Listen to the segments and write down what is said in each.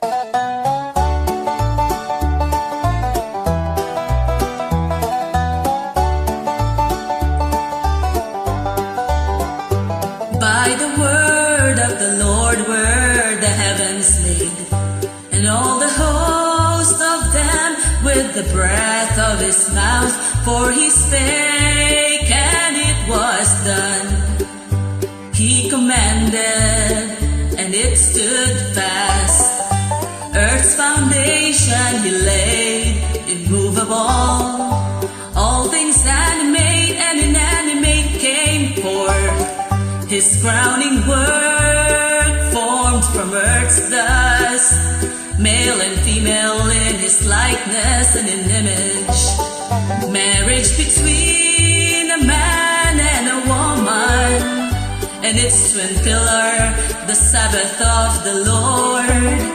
By the word of the Lord were the heavens made, and all the host of them with the breath of his mouth. For he spake, and it was done. He commanded, and it stood fast. Earth's foundation he laid, immovable. All things animate and inanimate came forth. His crowning work formed from earth's dust, male and female in his likeness and in image. Marriage between a man and a woman, and its twin pillar, the Sabbath of the Lord.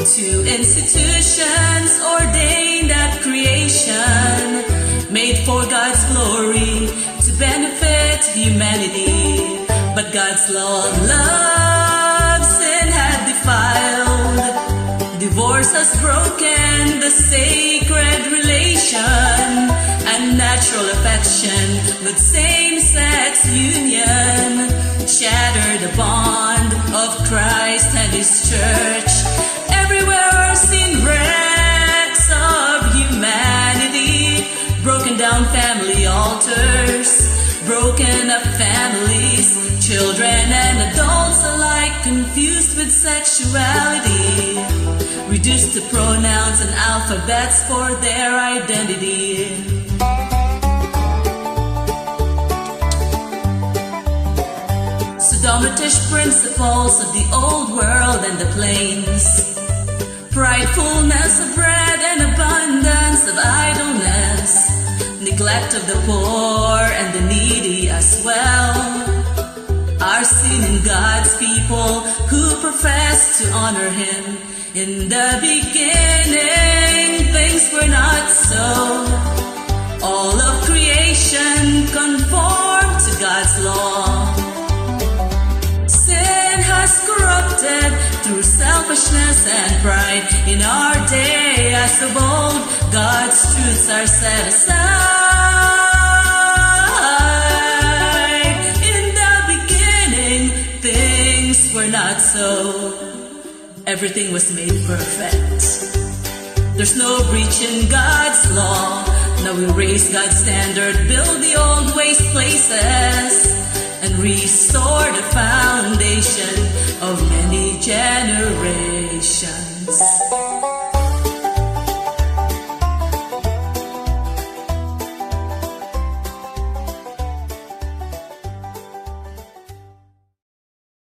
Two institutions ordained at creation, made for God's glory to benefit humanity. But God's law of love sin had defiled. Divorce has broken the sacred relation, and natural affection with same-sex union shattered the bond of Christ and his church. Everywhere are seen wrecks of humanity, broken down family altars, broken up families, children and adults alike confused with sexuality, reduced to pronouns and alphabets for their identity. Sodomitish principles of the old world and the plains, pridefulness of bread and abundance of idleness, neglect of the poor and the needy as well, are seen in God's people who profess to honor him. In the beginning, things were not so. All of creation conformed to God's law. Sin has corrupted through selfishness and pride. In our day, as of old, God's truths are set aside. Were not so. Everything was made perfect. There's no breach in God's law. Now we raise God's standard, build the old waste places, and restore the foundation of many generations.